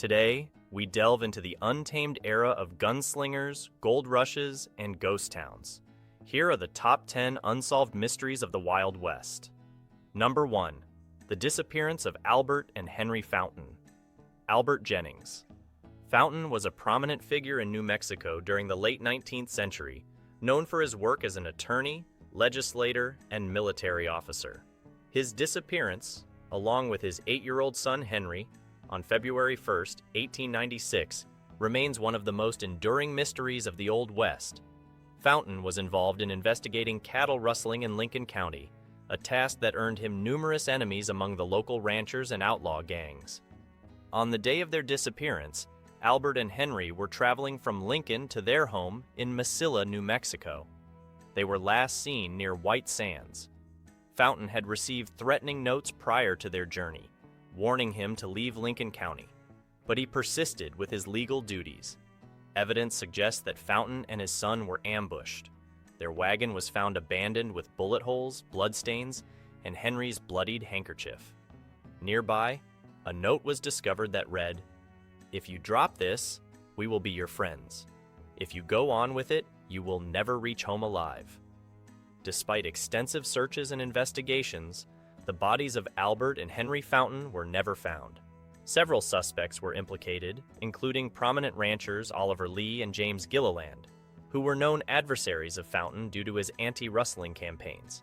Today, we delve into the untamed era of gunslingers, gold rushes, and ghost towns. Here are the top 10 unsolved mysteries of the Wild West. Number 1. The disappearance of Albert and Henry Fountain. Albert Jennings. Fountain was a prominent figure in New Mexico during the late 19th century, known for his work as an attorney, legislator, and military officer. His disappearance, along with his 8-year-old son Henry, on February 1, 1896, remains one of the most enduring mysteries of the Old West. Fountain was involved in investigating cattle rustling in Lincoln County, a task that earned him numerous enemies among the local ranchers and outlaw gangs. On the day of their disappearance, Albert and Henry were traveling from Lincoln to their home in Mesilla, New Mexico. They were last seen near White Sands. Fountain had received threatening notes prior to their journey, warning him to leave Lincoln County, but he persisted with his legal duties. Evidence suggests that Fountain and his son were ambushed. Their wagon was found abandoned with bullet holes, bloodstains, and Henry's bloodied handkerchief. Nearby, a note was discovered that read, "If you drop this, we will be your friends. If you go on with it, you will never reach home alive." Despite extensive searches and investigations, the bodies of Albert and Henry Fountain were never found. Several suspects were implicated, including prominent ranchers Oliver Lee and James Gilland, who were known adversaries of Fountain due to his anti-rustling campaigns.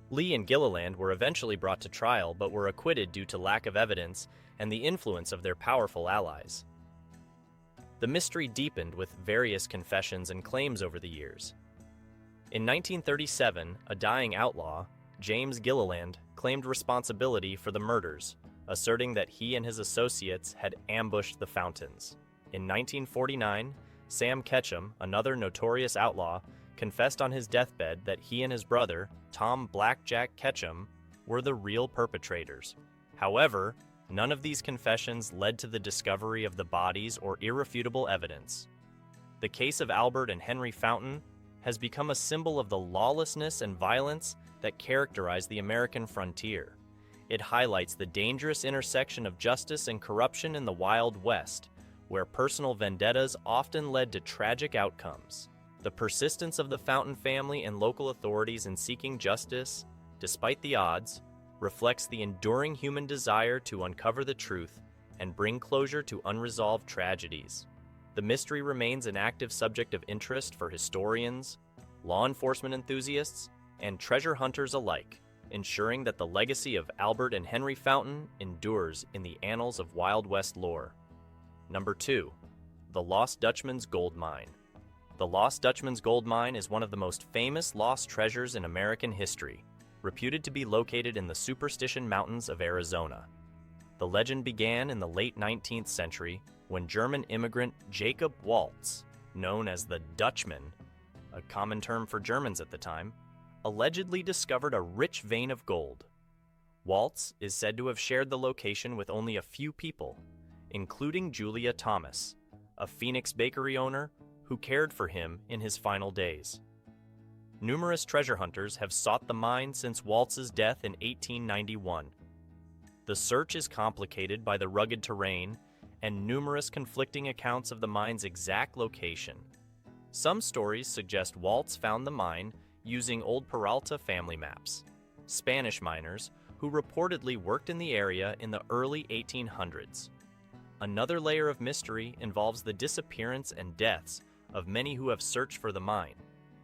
Lee and Gilland were eventually brought to trial but were acquitted due to lack of evidence and the influence of their powerful allies. The mystery deepened with various confessions and claims over the years. In 1937, a dying outlaw, James Gilland, claimed responsibility for the murders, asserting that he and his associates had ambushed the Fountains. In 1949, Sam Ketchum, another notorious outlaw, confessed on his deathbed that he and his brother, Tom Blackjack Ketchum, were the real perpetrators. However, none of these confessions led to the discovery of the bodies or irrefutable evidence. The case of Albert and Henry Fountain has become a symbol of the lawlessness and violence that characterize the American frontier. It highlights the dangerous intersection of justice and corruption in the Wild West, where personal vendettas often led to tragic outcomes. The persistence of the Fountain family and local authorities in seeking justice, despite the odds, reflects the enduring human desire to uncover the truth and bring closure to unresolved tragedies. The mystery remains an active subject of interest for historians, law enforcement enthusiasts, and treasure hunters alike, ensuring that the legacy of Albert and Henry Fountain endures in the annals of Wild West lore. Number 2. The Lost Dutchman's Gold Mine. The Lost Dutchman's Gold Mine is one of the most famous lost treasures in American history, reputed to be located in the Superstition Mountains of Arizona. The legend began in the late 19th century when German immigrant Jacob Waltz, known as the Dutchman, a common term for Germans at the time, allegedly discovered a rich vein of gold. Waltz is said to have shared the location with only a few people, including Julia Thomas, a Phoenix bakery owner who cared for him in his final days. Numerous treasure hunters have sought the mine since Waltz's death in 1891. The search is complicated by the rugged terrain and numerous conflicting accounts of the mine's exact location. Some stories suggest Waltz found the mine using old Peralta family maps. Spanish miners who reportedly worked in the area in the early 1800s. Another layer of mystery involves the disappearance and deaths of many who have searched for the mine,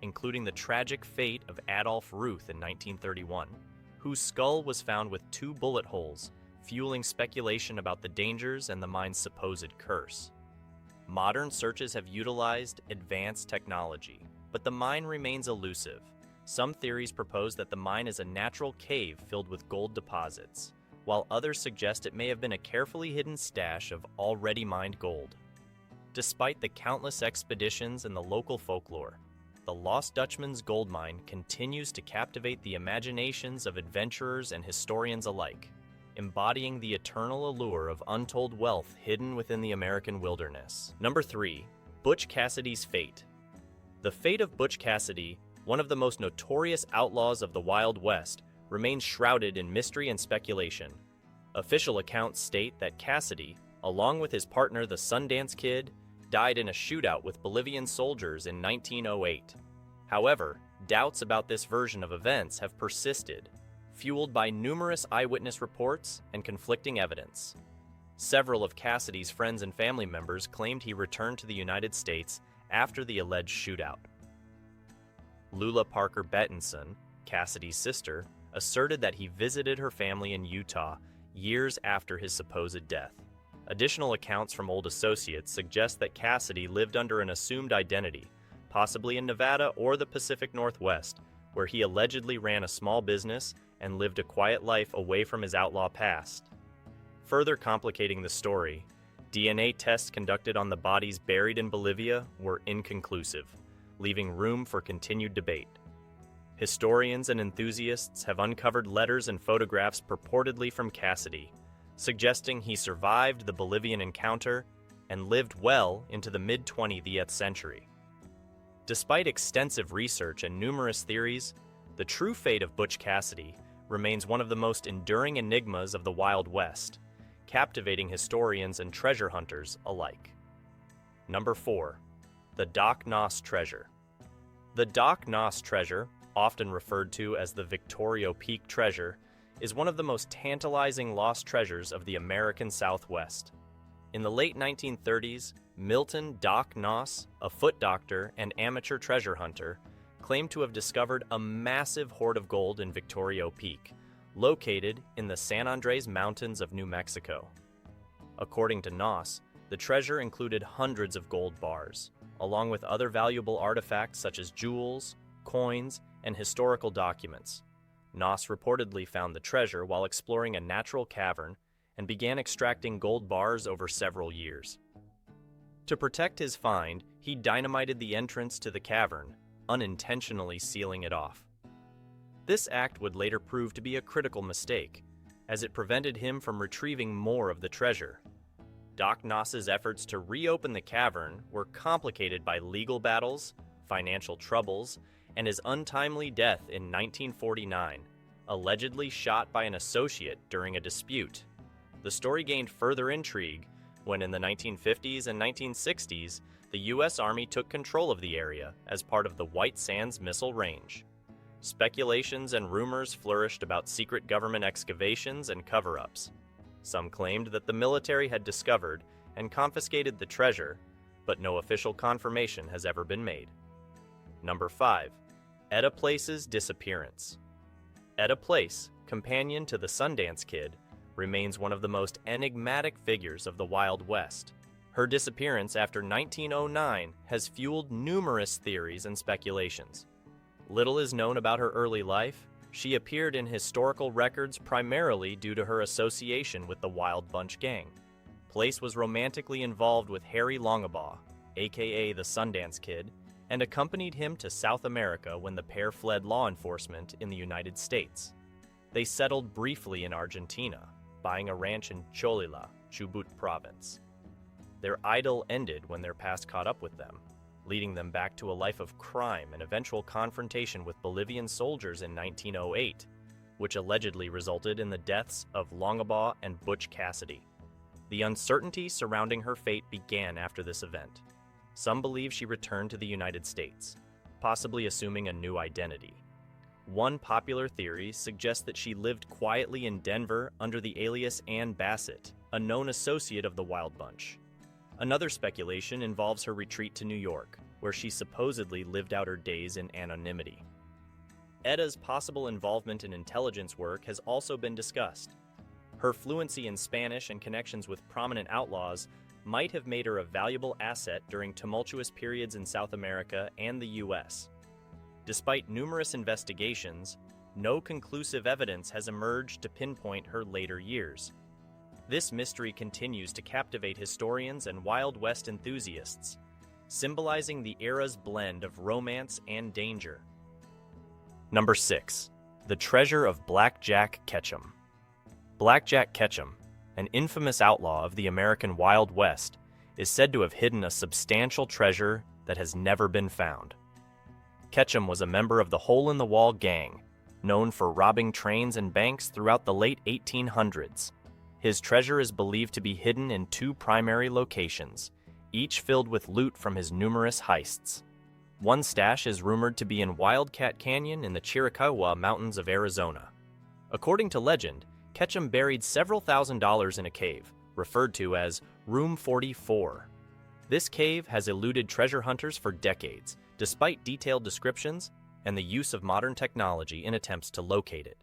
including the tragic fate of Adolph Ruth in 1931, whose skull was found with 2 bullet holes, fueling speculation about the dangers and the mine's supposed curse. Modern searches have utilized advanced technology, but the mine remains elusive. Some theories propose that the mine is a natural cave filled with gold deposits, while others suggest it may have been a carefully hidden stash of already mined gold. Despite the countless expeditions and the local folklore, the Lost Dutchman's Gold Mine continues to captivate the imaginations of adventurers and historians alike, embodying the eternal allure of untold wealth hidden within the American wilderness. Number 3. Butch Cassidy's fate. The fate of Butch Cassidy, one of the most notorious outlaws of the Wild West, remains shrouded in mystery and speculation. Official accounts state that Cassidy, along with his partner the Sundance Kid, died in a shootout with Bolivian soldiers in 1908. However, doubts about this version of events have persisted, fueled by numerous eyewitness reports and conflicting evidence. Several of Cassidy's friends and family members claimed he returned to the United States after the alleged shootout. Lula Parker Bettinson, Cassidy's sister, asserted that he visited her family in Utah years after his supposed death. Additional accounts from old associates suggest that Cassidy lived under an assumed identity, possibly in Nevada or the Pacific Northwest, where he allegedly ran a small business and lived a quiet life away from his outlaw past. Further complicating the story, DNA tests conducted on the bodies buried in Bolivia were inconclusive, leaving room for continued debate. Historians and enthusiasts have uncovered letters and photographs purportedly from Cassidy, suggesting he survived the Bolivian encounter and lived well into the mid-20th century. Despite extensive research and numerous theories, the true fate of Butch Cassidy remains one of the most enduring enigmas of the Wild West, captivating historians and treasure hunters alike. Number 4. The Doc Noss Treasure. The Doc Noss Treasure, often referred to as the Victorio Peak Treasure, is one of the most tantalizing lost treasures of the American Southwest. In the late 1930s, Milton Doc Noss, a foot doctor and amateur treasure hunter, claimed to have discovered a massive hoard of gold in Victorio Peak, located in the San Andres Mountains of New Mexico. According to Noss, the treasure included hundreds of gold bars, along with other valuable artifacts such as jewels, coins, and historical documents. Noss reportedly found the treasure while exploring a natural cavern and began extracting gold bars over several years. To protect his find, he dynamited the entrance to the cavern, unintentionally sealing it off. This act would later prove to be a critical mistake, as it prevented him from retrieving more of the treasure. Doc Noss's efforts to reopen the cavern were complicated by legal battles, financial troubles, and his untimely death in 1949, allegedly shot by an associate during a dispute. The story gained further intrigue when in the 1950s and 1960s, the U.S. Army took control of the area as part of the White Sands Missile Range. Speculations and rumors flourished about secret government excavations and cover-ups. Some claimed that the military had discovered and confiscated the treasure, but no official confirmation has ever been made. Number 5. Eda Places Disappearance. Eda Place, companion to the Sundance Kid, remains one of the most enigmatic figures of the Wild West. Her disappearance after 1909 has fueled numerous theories and speculations. Little is known about her early life. She appeared in historical records primarily due to her association with the Wild Bunch gang. Place was romantically involved with Harry Longabaugh, aka the Sundance Kid, and accompanied him to South America when the pair fled law enforcement in the United States. They settled briefly in Argentina, buying a ranch in Cholila, Chubut province. Their idyll ended when their past caught up with them, leading them back to a life of crime and eventual confrontation with Bolivian soldiers in 1908, which allegedly resulted in the deaths of Longabaugh and Butch Cassidy. The uncertainty surrounding her fate began after this event. Some believe she returned to the United States, possibly assuming a new identity. One popular theory suggests that she lived quietly in Denver under the alias Ann Bassett, a known associate of the Wild Bunch. Another speculation involves her retreat to New York, where she supposedly lived out her days in anonymity. Eda's possible involvement in intelligence work has also been discussed. Her fluency in Spanish and connections with prominent outlaws might have made her a valuable asset during tumultuous periods in South America and the U.S. Despite numerous investigations, no conclusive evidence has emerged to pinpoint her later years. This mystery continues to captivate historians and Wild West enthusiasts, symbolizing the era's blend of romance and danger. Number 6. The Treasure of Blackjack Ketchum. Blackjack Ketchum, an infamous outlaw of the American Wild West, is said to have hidden a substantial treasure that has never been found. Ketchum was a member of the Hole-in-the-Wall gang, known for robbing trains and banks throughout the late 1800s. His treasure is believed to be hidden in two primary locations, each filled with loot from his numerous heists. One stash is rumored to be in Wildcat Canyon in the Chiricahua Mountains of Arizona. According to legend, Ketchum buried several $1,000s in a cave, referred to as Room 44. This cave has eluded treasure hunters for decades, despite detailed descriptions and the use of modern technology in attempts to locate it.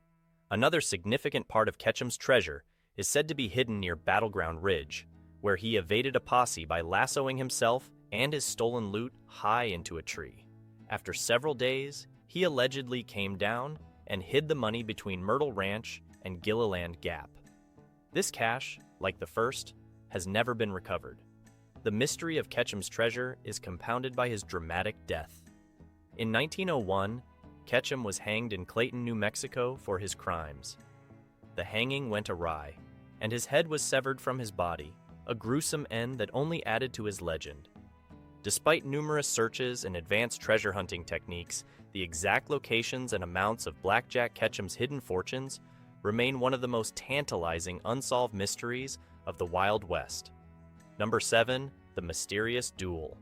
Another significant part of Ketchum's treasure is said to be hidden near Battleground Ridge, where he evaded a posse by lassoing himself and his stolen loot high into a tree. After several days, he allegedly came down and hid the money between Myrtle Ranch and Gilliland Gap. This cache, like the first, has never been recovered. The mystery of Ketchum's treasure is compounded by his dramatic death. In 1901, Ketchum was hanged in Clayton, New Mexico for his crimes. The hanging went awry, and his head was severed from his body, a gruesome end that only added to his legend. Despite numerous searches and advanced treasure hunting techniques, the exact locations and amounts of Blackjack Ketchum's hidden fortunes remain one of the most tantalizing unsolved mysteries of the Wild West. Number 7. The Mysterious Duel.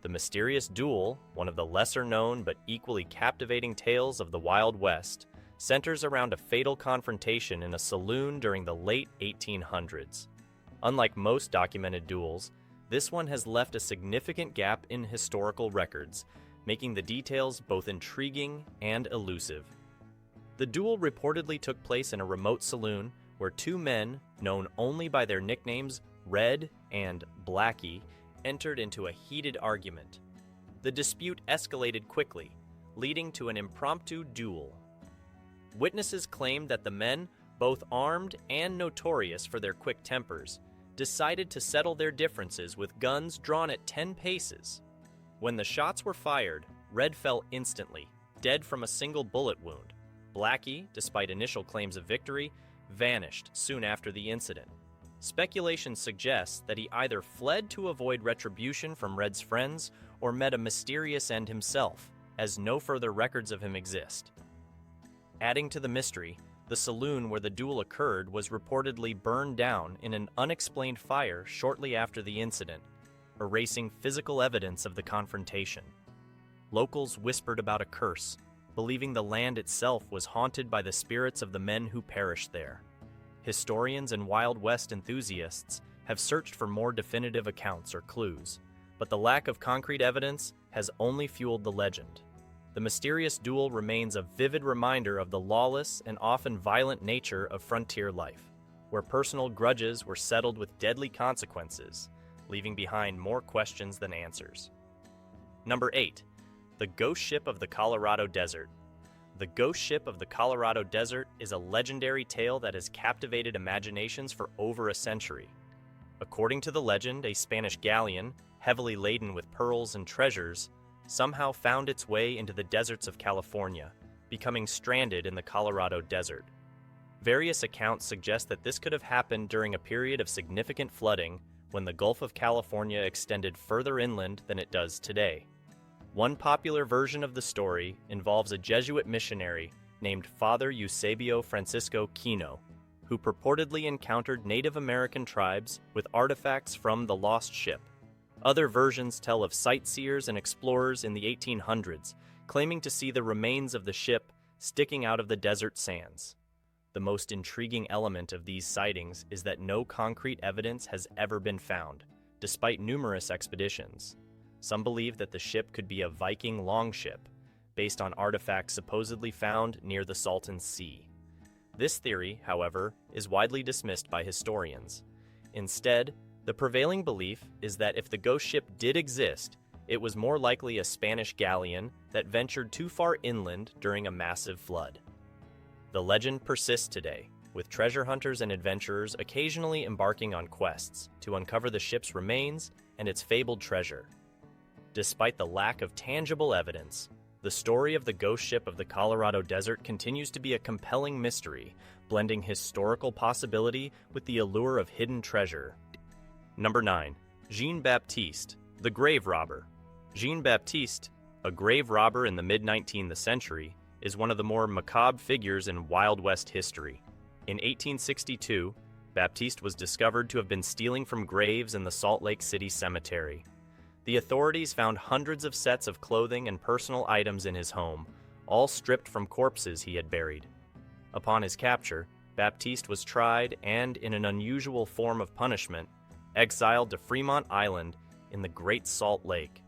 The Mysterious Duel, one of the lesser-known but equally captivating tales of the Wild West, centers around a fatal confrontation in a saloon during the late 1800s. Unlike most documented duels, this one has left a significant gap in historical records, making the details both intriguing and elusive. The duel reportedly took place in a remote saloon where two men, known only by their nicknames Red and Blackie, entered into a heated argument. The dispute escalated quickly, leading to an impromptu duel. Witnesses claimed that the men, both armed and notorious for their quick tempers, decided to settle their differences with guns drawn at 10 paces. When the shots were fired, Red fell instantly, dead from a single bullet wound. Blackie, despite initial claims of victory, vanished soon after the incident. Speculation suggests that he either fled to avoid retribution from Red's friends or met a mysterious end himself, as no further records of him exist. Adding to the mystery, the saloon where the duel occurred was reportedly burned down in an unexplained fire shortly after the incident, erasing physical evidence of the confrontation. Locals whispered about a curse, believing the land itself was haunted by the spirits of the men who perished there. Historians and Wild West enthusiasts have searched for more definitive accounts or clues, but the lack of concrete evidence has only fueled the legend. The Mysterious Duel remains a vivid reminder of the lawless and often violent nature of frontier life, where personal grudges were settled with deadly consequences, leaving behind more questions than answers. Number 8. The Ghost Ship of the Colorado Desert. The Ghost Ship of the Colorado Desert is a legendary tale that has captivated imaginations for over a century. According to the legend, a Spanish galleon, heavily laden with pearls and treasures, somehow found its way into the deserts of California, becoming stranded in the Colorado Desert. Various accounts suggest that this could have happened during a period of significant flooding when the Gulf of California extended further inland than it does today. One popular version of the story involves a Jesuit missionary named Father Eusebio Francisco Kino, who purportedly encountered Native American tribes with artifacts from the lost ship. Other versions tell of sightseers and explorers in the 1800s, claiming to see the remains of the ship sticking out of the desert sands. The most intriguing element of these sightings is that no concrete evidence has ever been found, despite numerous expeditions. Some believe that the ship could be a Viking longship, based on artifacts supposedly found near the Salton Sea. This theory, however, is widely dismissed by historians. Instead, the prevailing belief is that if the ghost ship did exist, it was more likely a Spanish galleon that ventured too far inland during a massive flood. The legend persists today, with treasure hunters and adventurers occasionally embarking on quests to uncover the ship's remains and its fabled treasure. Despite the lack of tangible evidence, the story of the ghost ship of the Colorado Desert continues to be a compelling mystery, blending historical possibility with the allure of hidden treasure. Number 9. Jeene Baptist, the grave robber. Jeene Baptist, a grave robber in the mid-19th century, is one of the more macabre figures in Wild West history. In 1862, Baptiste was discovered to have been stealing from graves in the Salt Lake City Cemetery. The authorities found hundreds of sets of clothing and personal items in his home, all stripped from corpses he had buried. Upon his capture, Baptiste was tried and, in an unusual form of punishment, exiled to Fremont Island in the Great Salt Lake.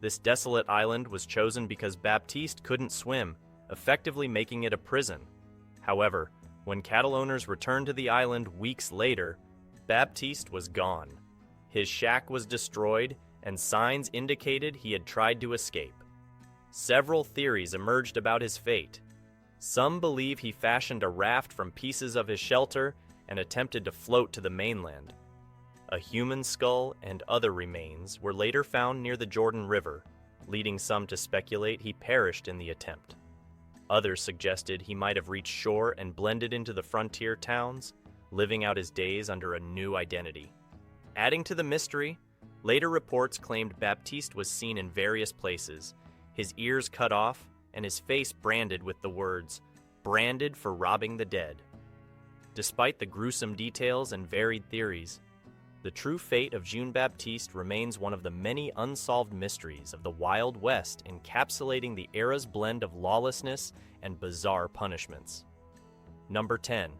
This desolate island was chosen because Baptiste couldn't swim, effectively making it a prison. However, when cattle owners returned to the island weeks later, Baptiste was gone. His shack was destroyed, and signs indicated he had tried to escape. Several theories emerged about his fate. Some believe he fashioned a raft from pieces of his shelter and attempted to float to the mainland. A human skull and other remains were later found near the Jordan River, leading some to speculate he perished in the attempt. Others suggested he might have reached shore and blended into the frontier towns, living out his days under a new identity. Adding to the mystery, later reports claimed Baptiste was seen in various places, his ears cut off and his face branded with the words, "Branded for robbing the dead." Despite the gruesome details and varied theories, the true fate of Jeene Baptiste remains one of the many unsolved mysteries of the Wild West, encapsulating the era's blend of lawlessness and bizarre punishments. Number 10.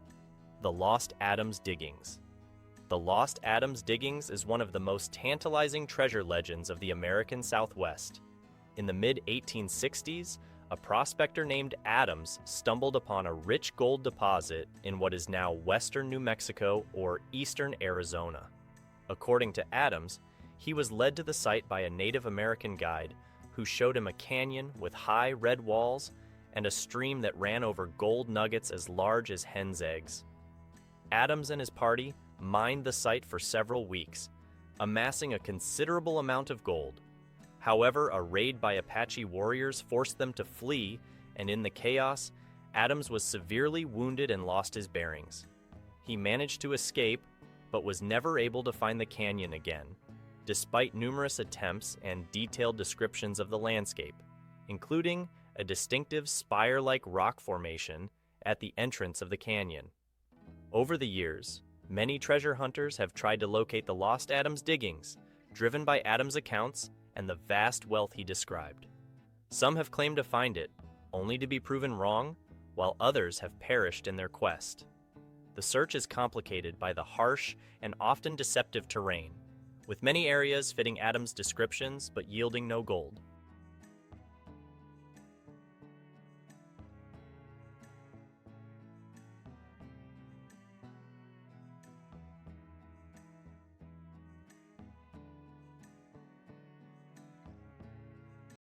The Lost Adams Diggings. The Lost Adams Diggings is one of the most tantalizing treasure legends of the American Southwest. In the mid-1860s, a prospector named Adams stumbled upon a rich gold deposit in what is now western New Mexico or eastern Arizona. According to Adams, he was led to the site by a Native American guide who showed him a canyon with high red walls and a stream that ran over gold nuggets as large as hen's eggs. Adams and his party mined the site for several weeks, amassing a considerable amount of gold. However, a raid by Apache warriors forced them to flee, and in the chaos, Adams was severely wounded and lost his bearings. He managed to escape, but was never able to find the canyon again, despite numerous attempts and detailed descriptions of the landscape, including a distinctive spire-like rock formation at the entrance of the canyon. Over the years, many treasure hunters have tried to locate the lost Adams diggings, driven by Adams' accounts and the vast wealth he described. Some have claimed to find it, only to be proven wrong, while others have perished in their quest. The search is complicated by the harsh and often deceptive terrain, with many areas fitting Adams' descriptions but yielding no gold.